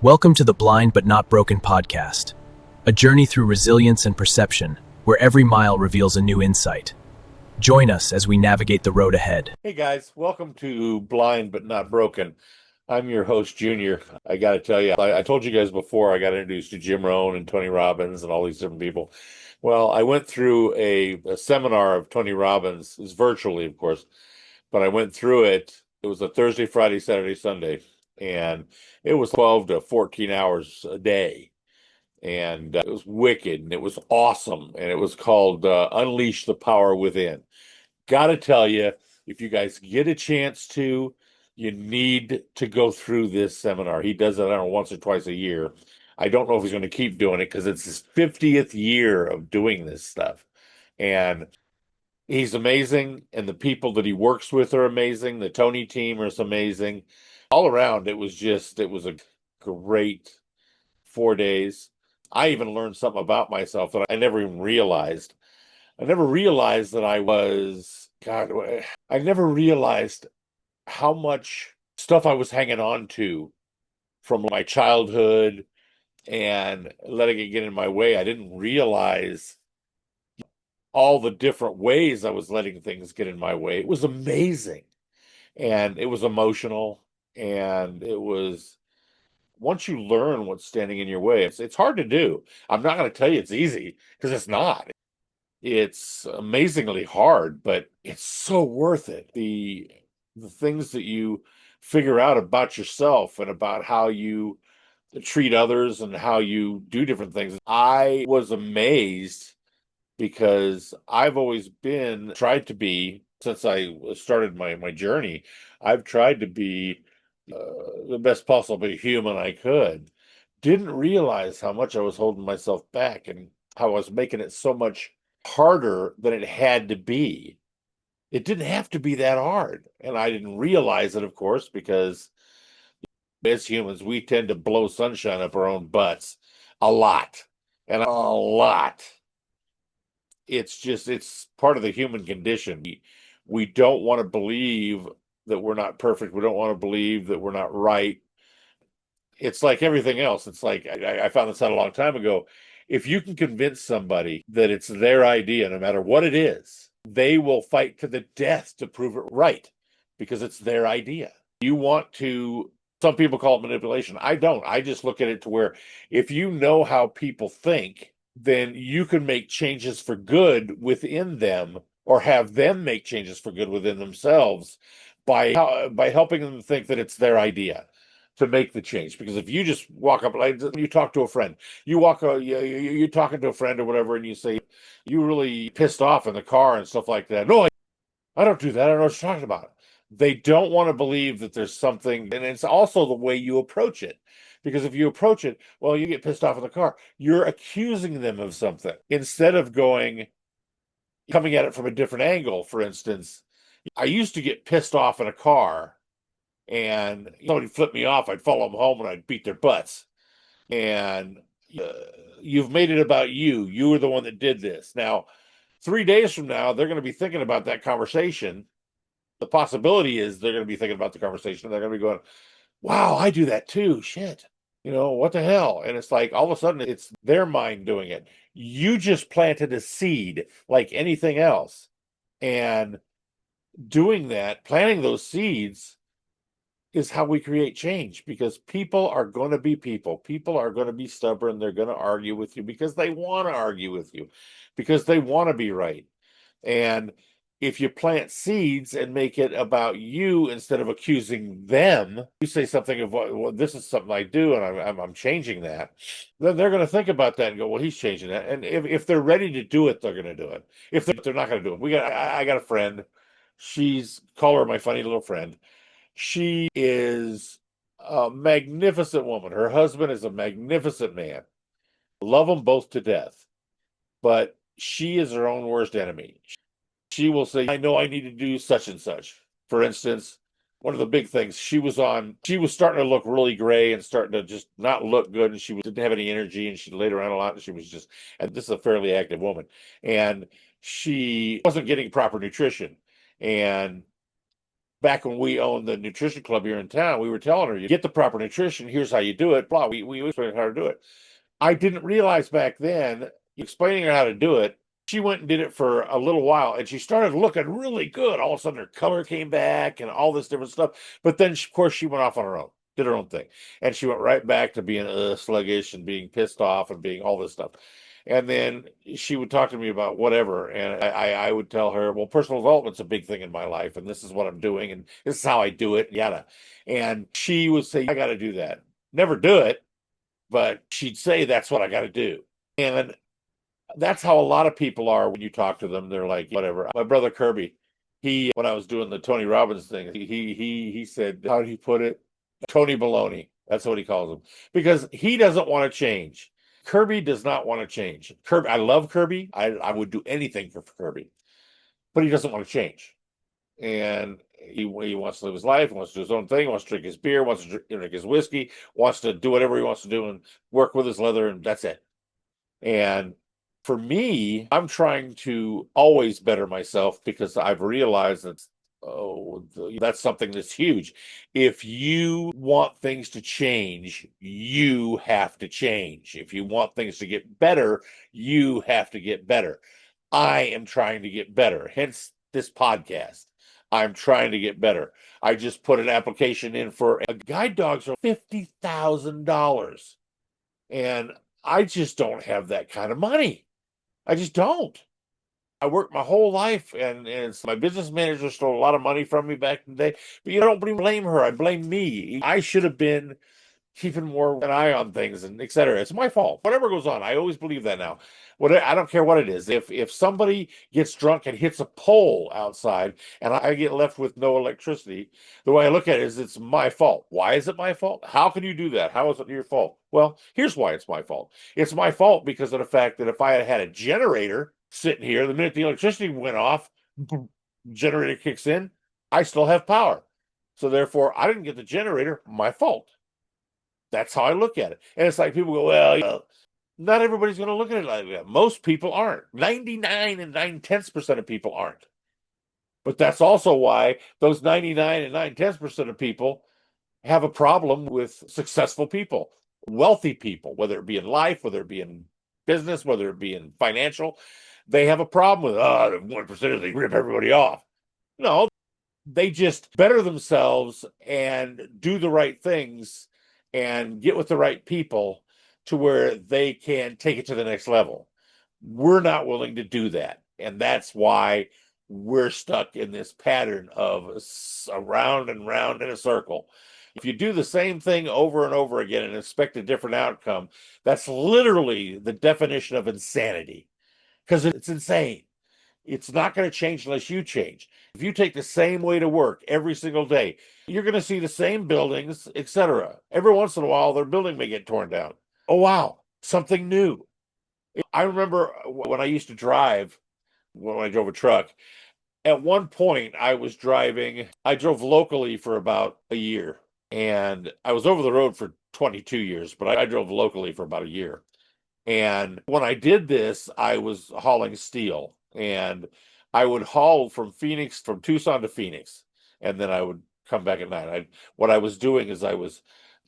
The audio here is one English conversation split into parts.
Welcome to the Blind But Not Broken podcast, a journey through resilience and perception, where every mile reveals a new insight. Join us as we navigate the road ahead. Hey guys, welcome to Blind But Not Broken. I'm your host, Junior. I got to tell you, I told you guys before I got introduced to Jim Rohn and Tony Robbins and all these different people. Well, I went through a seminar of Tony Robbins. It's virtually, of course, but I went through it. It was a Thursday, Friday, Saturday, Sunday, and it was 12 to 14 hours a day. And it was wicked, and it was awesome, and it was called Unleash the Power Within. Gotta tell you, if you guys get a chance to, you need to go through this seminar. He does it, I don't know, once or twice a year. I don't know if he's going to keep doing it because it's his 50th year of doing this stuff. And he's amazing, and the people that he works with are amazing. The Tony team is amazing. All around, it was a great 4 days. I even learned something about myself that I never even realized. I never realized that I never realized how much stuff I was hanging on to from my childhood and letting it get in my way. I didn't realize all the different ways I was letting things get in my way. It was amazing. And it was emotional. And it was, once you learn what's standing in your way, it's hard to do. I'm not going to tell you it's easy because it's not. It's amazingly hard, but it's so worth it. The things that you figure out about yourself and about how you treat others and how you do different things. I was amazed because I've always tried to be, since I started my journey, I've tried to be the best possible human I could. Didn't realize how much I was holding myself back and how I was making it so much harder than it had to be. It didn't have to be that hard. And I didn't realize it, of course, because as humans, we tend to blow sunshine up our own butts a lot. And a lot. It's part of the human condition. We don't want to believe that we're not perfect. We don't want to believe that we're not right. It's like everything else. It's like I found this out a long time ago. If you can convince somebody that it's their idea, no matter what it is, they will fight to the death to prove it right because it's their idea. Some people call it manipulation. I don't. I just look at it to where if you know how people think, then you can make changes for good within them or have them make changes for good within themselves by helping them think that it's their idea to make the change. Because if you just walk up, like you talk to a friend, you're talking to a friend or whatever, and you say, you really pissed off in the car and stuff like that. No, I don't do that. I don't know what you're talking about. They don't want to believe that there's something, and it's also the way you approach it. Because if you approach it, well, you get pissed off in the car, you're accusing them of something. Instead of coming at it from a different angle, for instance, I used to get pissed off in a car and somebody flipped me off, I'd follow them home and I'd beat their butts. And you've made it about you. You were the one that did this. Now, 3 days from now, they're going to be thinking about that conversation. The possibility is they're going to be thinking about the conversation. They're going to be going, wow, I do that too. Shit. What the hell? And it's like all of a sudden it's their mind doing it. You just planted a seed like anything else. And doing that, planting those seeds, is how we create change, because people are going to be people. People are going to be stubborn. They're going to argue with you because they want to argue with you, because they want to be right. And if you plant seeds and make it about you instead of accusing them, you say something of, well, this is something I do and I'm changing that, then they're going to think about that and go, well, he's changing that. And if they're ready to do it, they're going to do it. If they're not going to do it, I got a friend. Call her my funny little friend. She is a magnificent woman. Her husband is a magnificent man. Love them both to death. But she is her own worst enemy. She will say, I know I need to do such and such. For instance, one of the big things, she was starting to look really gray and starting to just not look good. And didn't have any energy, and she laid around a lot. And and this is a fairly active woman. And she wasn't getting proper nutrition. And back when we owned the nutrition club here in town, we were telling her, you get the proper nutrition, here's how you do it, blah. We explained how to do it. I didn't realize back then, explaining her how to do it, she went and did it for a little while and she started looking really good. All of a sudden her color came back and all this different stuff. But then, of course, she went off on her own, did her own thing. And she went right back to being sluggish and being pissed off and being all this stuff. And then she would talk to me about whatever. And I would tell her, well, personal development's a big thing in my life. And this is what I'm doing. And this is how I do it, yada. And she would say, I got to do that. Never do it, but she'd say, that's what I got to do. And that's how a lot of people are when you talk to them. They're like, whatever. My brother Kirby, when I was doing the Tony Robbins thing, he said, how did he put it? Tony Baloney. That's what he calls him. Because he doesn't want to change. Kirby does not want to change. Kirby, I love Kirby. I would do anything for Kirby. But he doesn't want to change. And he wants to live his life, wants to do his own thing, wants to drink his beer, wants to drink his whiskey, wants to do whatever he wants to do and work with his leather, and that's it. And for me, I'm trying to always better myself because I've realized that that's something that's huge. If you want things to change, you have to change. If you want things to get better, you have to get better. I am trying to get better, hence this podcast. I'm trying to get better. I just put an application in for guide dogs are $50,000. And I just don't have that kind of money. I just don't. I worked my whole life, and my business manager stole a lot of money from me back in the day. But you don't blame her. I blame me. I should have been keeping more an eye on things and et cetera. It's my fault. Whatever goes on, I always believe that now. I don't care what it is. If somebody gets drunk and hits a pole outside and I get left with no electricity, the way I look at it is it's my fault. Why is it my fault? How can you do that? How is it your fault? Well, here's why it's my fault. It's my fault because of the fact that if I had had a generator sitting here, the minute the electricity went off, generator kicks in, I still have power. So therefore, I didn't get the generator, my fault. That's how I look at it. And it's like people go, well, not everybody's going to look at it like that. Most people aren't. 99 and 9/10% of people aren't. But that's also why those 99 and 9/10% of people have a problem with successful people, wealthy people, whether it be in life, whether it be in business, whether it be in financial. They have a problem with, the 1%, they rip everybody off. No, they just better themselves and do the right things and get with the right people to where they can take it to the next level. We're not willing to do that. And that's why we're stuck in this pattern of around and round in a circle. If you do the same thing over and over again and expect a different outcome, that's literally the definition of insanity, because it's insane. It's not going to change unless you change. If you take the same way to work every single day, you're going to see the same buildings, etc. Every once in a while, their building may get torn down. Oh, wow, something new. I remember when I used to drive, when I drove a truck, at one point I drove locally for about a year. And I was over the road for 22 years, but I drove locally for about a year. And when I did this, I was hauling steel. And I would haul from Tucson to Phoenix, and then I would come back at night. What I was doing is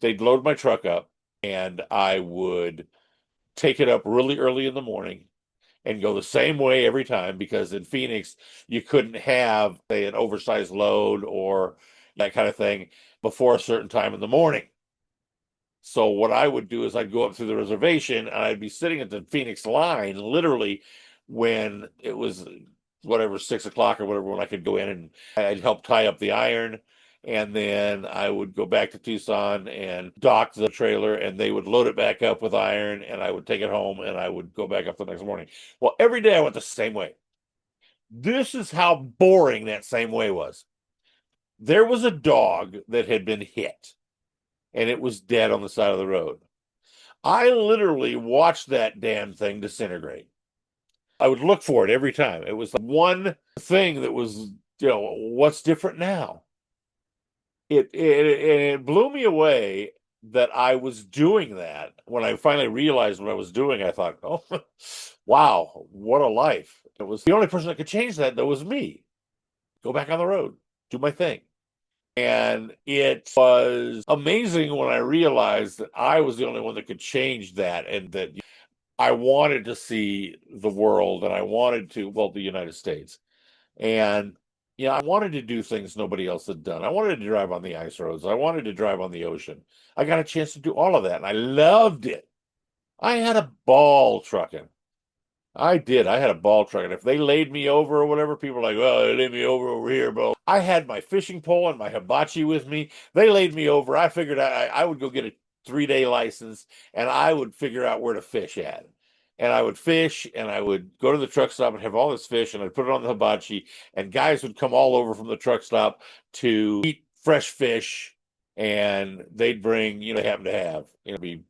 they'd load my truck up, and I would take it up really early in the morning and go the same way every time, because in Phoenix, you couldn't have, say, an oversized load or that kind of thing before a certain time in the morning. So what I would do is I'd go up through the reservation and I'd be sitting at the Phoenix line, literally, when it was whatever, 6 o'clock or whatever, when I could go in and I'd help tie up the iron. And then I would go back to Tucson and dock the trailer, and they would load it back up with iron, and I would take it home and I would go back up the next morning. Well, every day I went the same way. This is how boring that same way was. There was a dog that had been hit, and it was dead on the side of the road. I literally watched that damn thing disintegrate. I would look for it every time. It was the one thing that was, what's different now? It blew me away that I was doing that. When I finally realized what I was doing, I thought, oh, wow, what a life. It was the only person that could change that, though, was me. Go back on the road, do my thing. And it was amazing when I realized that I was the only one that could change that, and that I wanted to see the world, and I wanted to, well, the United States. And I wanted to do things nobody else had done. I wanted to drive on the ice roads. I wanted to drive on the ocean. I got a chance to do all of that, and I loved it. I had a ball trucking. I did. I had a ball truck. And if they laid me over or whatever, people were like, well, they laid me over here, bro. I had my fishing pole and my hibachi with me. They laid me over. I figured I would go get a 3-day license, and I would figure out where to fish at. And I would fish, and I would go to the truck stop and have all this fish, and I'd put it on the hibachi, and guys would come all over from the truck stop to eat fresh fish, and they'd bring, they happen to have, be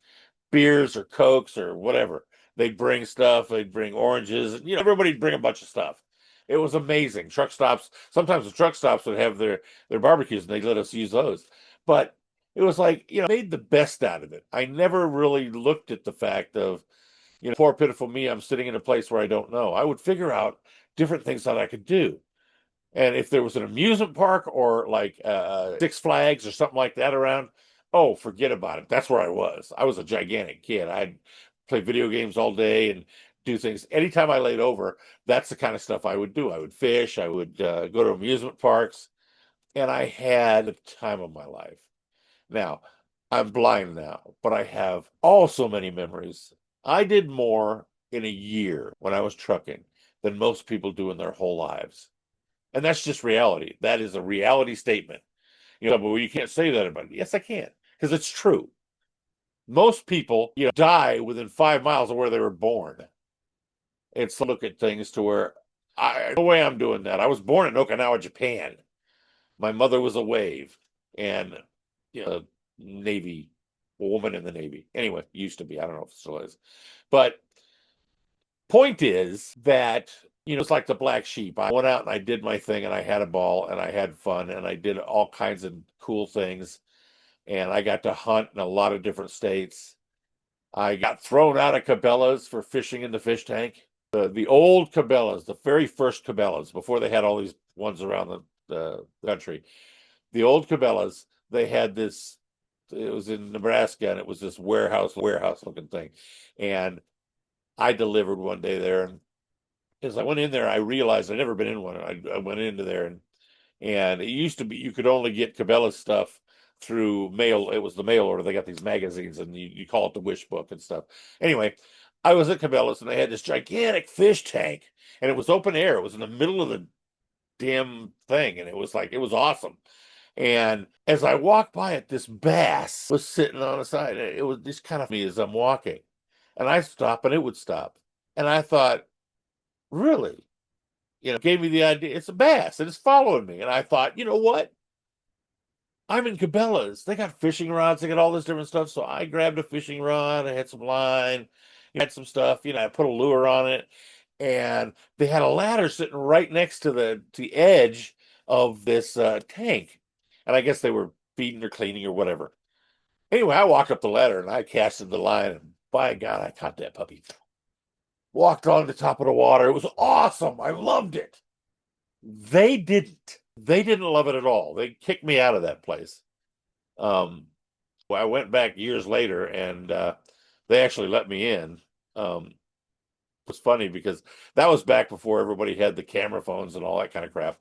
beers or Cokes or whatever. They'd bring stuff. They'd bring oranges. Everybody'd bring a bunch of stuff. It was amazing. Truck stops. Sometimes the truck stops would have their barbecues, and they'd let us use those. But it was like, made the best out of it. I never really looked at the fact of, poor pitiful me. I'm sitting in a place where I don't know. I would figure out different things that I could do. And if there was an amusement park or like Six Flags or something like that around, oh, forget about it. That's where I was. I was a gigantic kid. I'd play video games all day and do things. Anytime I laid over, that's the kind of stuff I would do. I would fish. I would go to amusement parks. And I had the time of my life. Now, I'm blind now, but I have also many memories. I did more in a year when I was trucking than most people do in their whole lives. And that's just reality. That is a reality statement. But well, you can't say that about it. Yes, I can, because it's true. Most people, die within 5 miles of where they were born. It's look at things to where the way I'm doing that. I was born in Okinawa, Japan. My mother was a wave, and Navy, a woman in the Navy. Anyway, used to be. I don't know if it still is. But point is that it's like the black sheep. I went out and I did my thing, and I had a ball, and I had fun, and I did all kinds of cool things, and I got to hunt in a lot of different states. I got thrown out of Cabela's for fishing in the fish tank. The old Cabela's, the very first Cabela's, before they had all these ones around the country, the old Cabela's, they had this. It was in Nebraska, and it was this warehouse looking thing, and I delivered one day there, and as I went in there, I realized I'd never been in one. I went into there, and it used to be you could only get Cabela's stuff through mail. It was the mail order. They got these magazines, and you call it the wish book and stuff. Anyway, I was at Cabela's, and they had this gigantic fish tank, and it was open air. It was in the middle of the damn thing, and it was awesome. And as I walked by it, this bass was sitting on the side. It was just kind of me as I'm walking, and I stop, and it would stop, and I thought, really? Gave me the idea. It's a bass, and it's following me. And I thought, you know what? I'm in Cabela's. They got fishing rods. They got all this different stuff. So I grabbed a fishing rod. I had some line. Had some stuff. I put a lure on it, and they had a ladder sitting right next to the edge of this tank. And I guess they were feeding or cleaning or whatever. Anyway, I walked up the ladder and I casted the line, and by God, I caught that puppy. Walked on the top of the water. It was awesome. I loved it. They didn't. They didn't love it at all. They kicked me out of that place. Well, I went back years later, and they actually let me in. It was funny because that was back before everybody had the camera phones and all that kind of crap.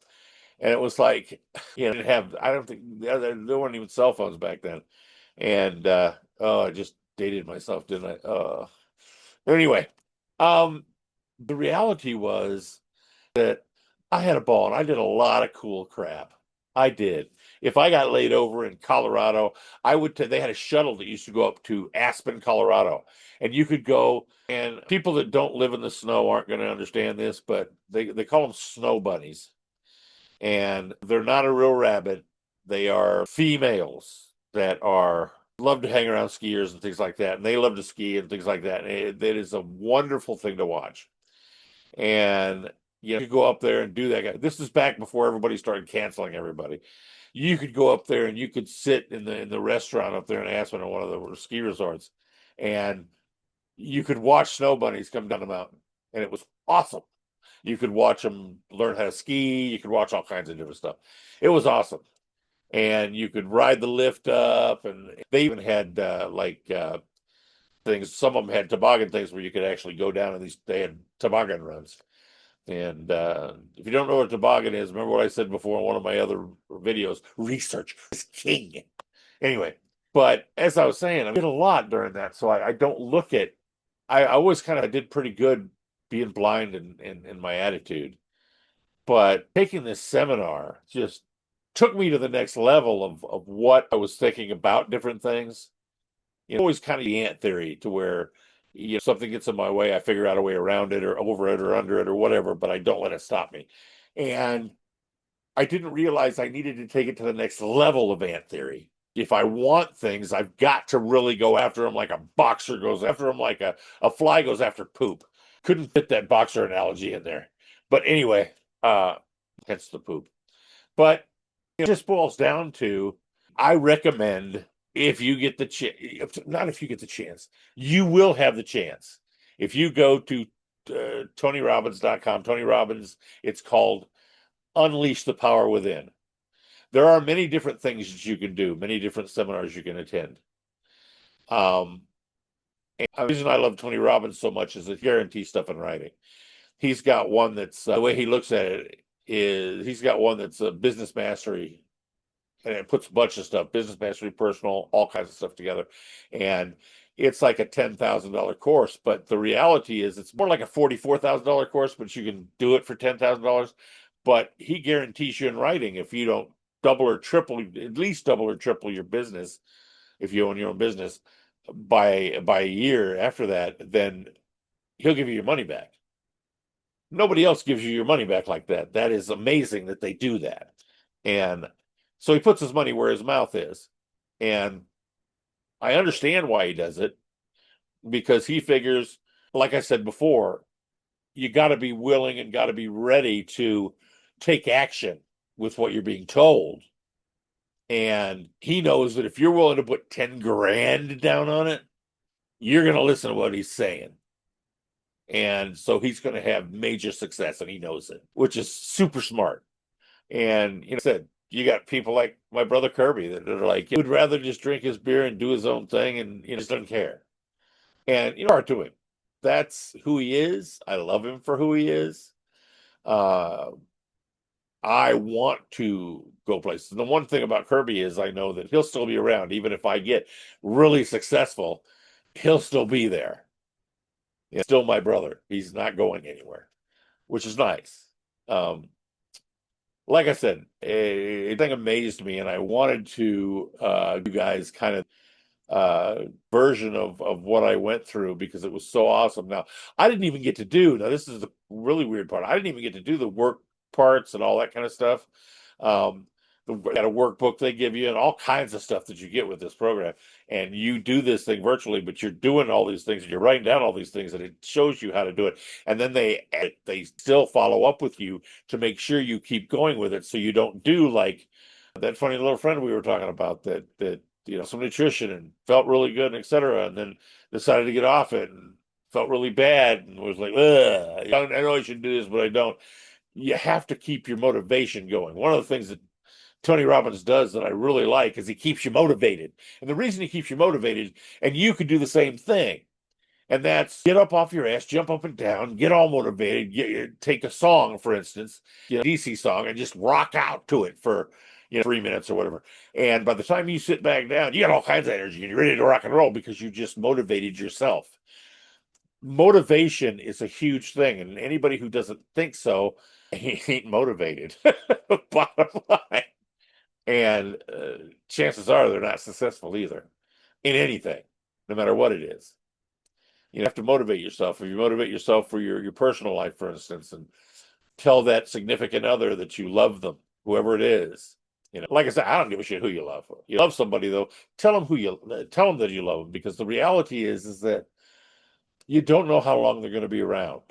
And it was like, didn't have, I don't think, there weren't even cell phones back then. And, I just dated myself, didn't I? Anyway, the reality was that I had a ball, and I did a lot of cool crap. I did. If I got laid over in Colorado, I would. They had a shuttle that used to go up to Aspen, Colorado, and you could go. And people that don't live in the snow aren't going to understand this, but they call them snow bunnies, and they're not a real rabbit. They are females that are love to hang around skiers and things like that, and they love to ski and things like that. And it is a wonderful thing to watch. And you could go up there and do that. This is back before everybody started canceling everybody. You could go up there and you could sit in the restaurant up there in Aspen at one of the ski resorts, and you could watch snow bunnies come down the mountain, and it was awesome. You could watch them learn how to ski. You could watch all kinds of different stuff. It was awesome. and you could ride the lift up, and they even had things. Some of them had toboggan things where you could actually go down, and they had toboggan runs. And if you don't know what a toboggan is, remember what I said before in one of my other videos: research is king. Anyway, but as I was saying, I did a lot during that, so I don't look at. I always kind of did pretty good being blind in my attitude, but taking this seminar just took me to the next level of what I was thinking about different things. Always kind of the ant theory, to where something gets in my way, I figure out a way around it or over it or under it or whatever, but I don't let it stop me. And I didn't realize I needed to take it to the next level of ant theory. If I want things, I've got to really go after them like a boxer goes after them, like a fly goes after poop. Couldn't fit that boxer analogy in there. But anyway, hence the poop. But it just boils down to, I recommend, if you get the chance, not if you get the chance, you will have the chance. If you go to TonyRobbins.com, Tony Robbins, it's called Unleash the Power Within. There are many different things that you can do, many different seminars you can attend. And the reason I love Tony Robbins so much is that he guarantees stuff in writing. He's got one that's the way he looks at it is he's got one that's a business mastery, and it puts a bunch of stuff, business mastery, personal, all kinds of stuff together. And it's like a $10,000 course, but the reality is it's more like a $44,000 course, but you can do it for $10,000. But he guarantees you in writing, if you don't double or triple, at least double or triple your business, if you own your own business by a year after that, then he'll give you your money back. Nobody else gives you your money back like that. That is amazing that they do that. And so he puts his money where his mouth is. And I understand why he does it, because he figures, like I said before, you got to be willing and got to be ready to take action with what you're being told. And he knows that if you're willing to put 10 grand down on it, you're going to listen to what he's saying. And so he's going to have major success, and he knows it, which is super smart. And I said, you got people like my brother Kirby that are like, he would rather just drink his beer and do his own thing, and just doesn't care. And art to him. That's who he is. I love him for who he is. I want to go places. And the one thing about Kirby is I know that he'll still be around. Even if I get really successful, he'll still be there. He's still my brother. He's not going anywhere, which is nice. Like I said, a thing amazed me, and I wanted to you guys kind of version of what I went through, because it was so awesome. Now, I didn't even get to do, now this is the really weird part, I didn't even get to do the work parts and all that kind of stuff. Got a workbook they give you and all kinds of stuff that you get with this program, and you do this thing virtually, but you're doing all these things and you're writing down all these things, and it shows you how to do it. And then they still follow up with you to make sure you keep going with it, so you don't do like that funny little friend we were talking about that some nutrition and felt really good, and etc., and then decided to get off it and felt really bad and was like, ugh, I know I should do this, but I don't. You have to keep your motivation going. One of the things that Tony Robbins does that I really like is he keeps you motivated. And the reason he keeps you motivated, and you could do the same thing, and that's get up off your ass, jump up and down, get all motivated, take a song, for instance, a DC song, and just rock out to it for 3 minutes or whatever. And by the time you sit back down, you got all kinds of energy and you're ready to rock and roll because you just motivated yourself. Motivation is a huge thing, and anybody who doesn't think so ain't motivated. Bottom line. And chances are they're not successful either in anything, no matter what it is. You have to motivate yourself. If you motivate yourself for your personal life, for instance, and tell that significant other that you love them, whoever it is. Like I said, I don't give a shit who you love. You love somebody, though, tell them that you love them, because the reality is that you don't know how long they're going to be around.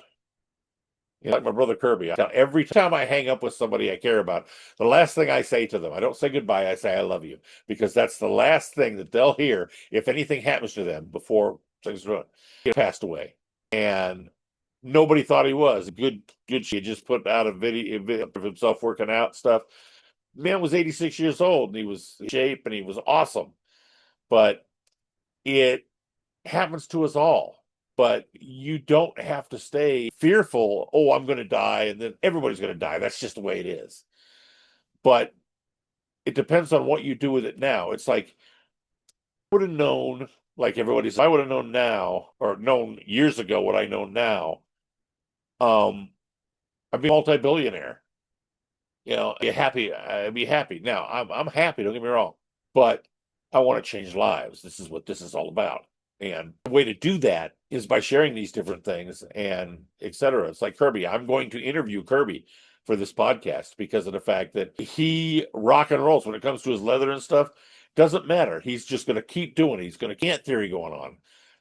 Like my brother Kirby, every time I hang up with somebody I care about, the last thing I say to them, I don't say goodbye, I say I love you, because that's the last thing that they'll hear if anything happens to them before things run. He passed away, and nobody thought he was good. He just put out a video of himself working out stuff. Man was 86 years old, and he was in shape, and he was awesome. But it happens to us all. But you don't have to stay fearful, oh, I'm going to die, and then everybody's going to die. That's just the way it is. But it depends on what you do with it now. It's like, I would have known, like everybody says, I would have known now, or known years ago what I know now. I'd be a multi-billionaire. I'd be happy. Now, I'm happy, don't get me wrong, but I want to change lives. This is what this is all about. And the way to do that is by sharing these different things and et cetera. It's like Kirby. I'm going to interview Kirby for this podcast because of the fact that he rock and rolls when it comes to his leather and stuff. Doesn't matter. He's just going to keep doing it. He's going to keep ant theory going on.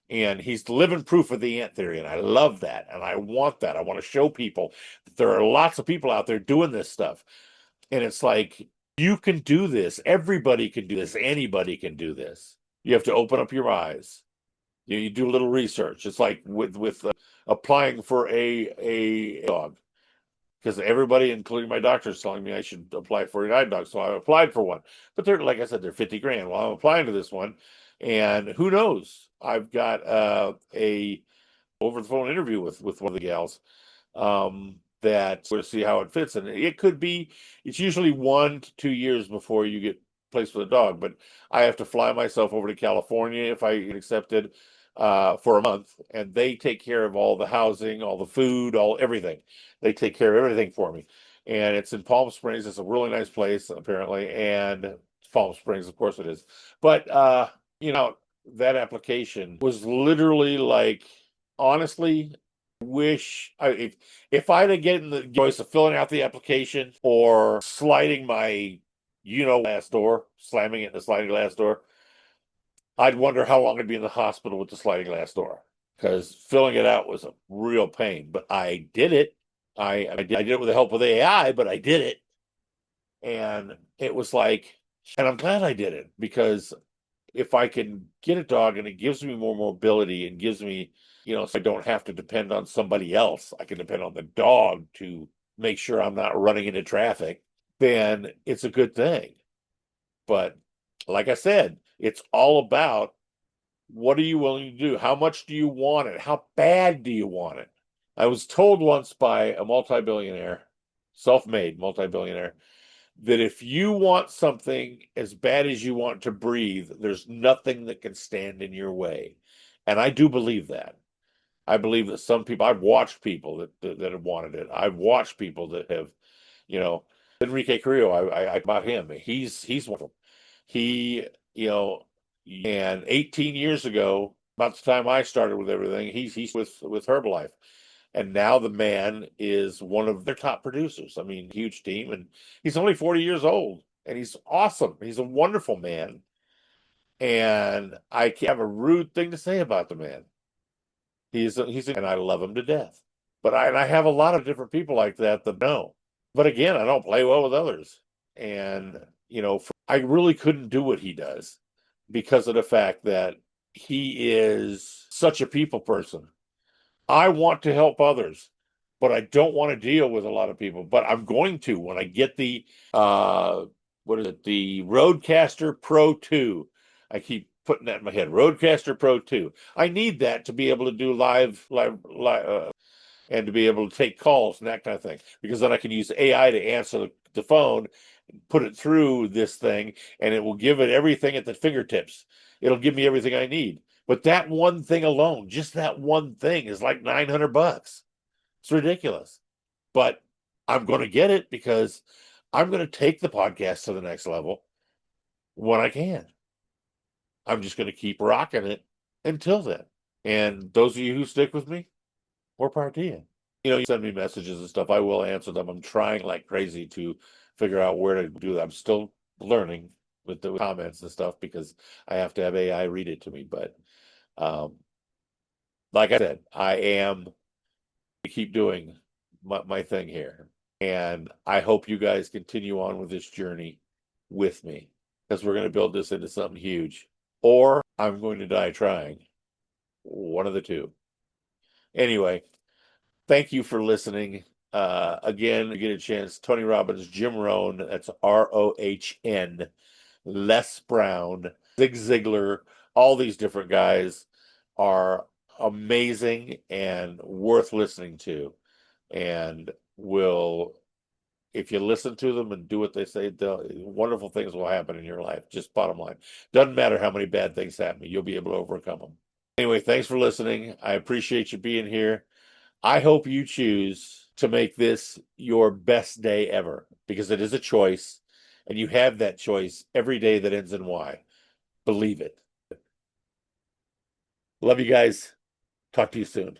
And he's living proof of the ant theory. And I love that. And I want that. I want to show people that there are lots of people out there doing this stuff. And it's like, you can do this. Everybody can do this. Anybody can do this. You have to open up your eyes. You do a little research. It's like with applying for a dog, because everybody, including my doctor, is telling me I should apply for a guide dog. So I applied for one. But they're, like I said, they're 50 grand. Well, I'm applying to this one, and who knows? I've got a over the phone interview with one of the gals. That we'll see how it fits. And it could be, it's usually 1 to 2 years before you get placed with a dog, but I have to fly myself over to California if I get accepted for a month, and they take care of all the housing, all the food, everything. They take care of everything for me. And it's in Palm Springs. It's a really nice place, apparently. And Palm Springs, of course it is. But that application was literally like, honestly, if I'd have gotten the choice of filling out the application or sliding my glass door, slamming it in the sliding glass door, I'd wonder how long I'd be in the hospital with the sliding glass door, because filling it out was a real pain. But I did it. I did it with the help of AI, but I did it, and it was like, and I'm glad I did it, because if I can get a dog and it gives me more mobility and gives me, so I don't have to depend on somebody else, I can depend on the dog to make sure I'm not running into traffic, then it's a good thing. But like I said, it's all about, what are you willing to do? How much do you want it? How bad do you want it? I was told once by a multi-billionaire, self-made multi-billionaire, that if you want something as bad as you want to breathe, there's nothing that can stand in your way. And I do believe that. I believe that some people, I've watched people that have wanted it. I've watched people that have, Enrique Carrillo, I about him. He's wonderful. He, and 18 years ago, about the time I started with everything, he's with Herbalife. And now the man is one of their top producers. I mean, huge team, and he's only 40 years old, and he's awesome. He's a wonderful man, and I have a rude thing to say about the man. And I love him to death. But I have a lot of different people like that know. But again, I don't play well with others, and I really couldn't do what he does because of the fact that he is such a people person. I want to help others, but I don't want to deal with a lot of people. But I'm going to when I get the what is it? The Roadcaster Pro 2. I keep putting that in my head. Roadcaster Pro 2. I need that to be able to do live and to be able to take calls and that kind of thing, because then I can use AI to answer the phone, put it through this thing, and it will give it everything at the fingertips. It'll give me everything I need. But that one thing alone, just that one thing, is like $900. It's ridiculous. But I'm going to get it because I'm going to take the podcast to the next level when I can. I'm just going to keep rocking it until then. And those of you who stick with me, more power to you. You send me messages and stuff. I will answer them. I'm trying like crazy to figure out where to do that. I'm still learning with the comments and stuff because I have to have AI read it to me. But like I said, I am to keep doing my thing here. And I hope you guys continue on with this journey with me, because we're going to build this into something huge. Or I'm going to die trying. One of the two. Anyway, thank you for listening. Again, you get a chance. Tony Robbins, Jim Rohn, that's Rohn, Les Brown, Zig Ziglar, all these different guys are amazing and worth listening to. And will, if you listen to them and do what they say, wonderful things will happen in your life. Just bottom line. Doesn't matter how many bad things happen, you'll be able to overcome them. Anyway, thanks for listening. I appreciate you being here. I hope you choose to make this your best day ever, because it is a choice, and you have that choice every day that ends in Y. Believe it. Love you guys. Talk to you soon.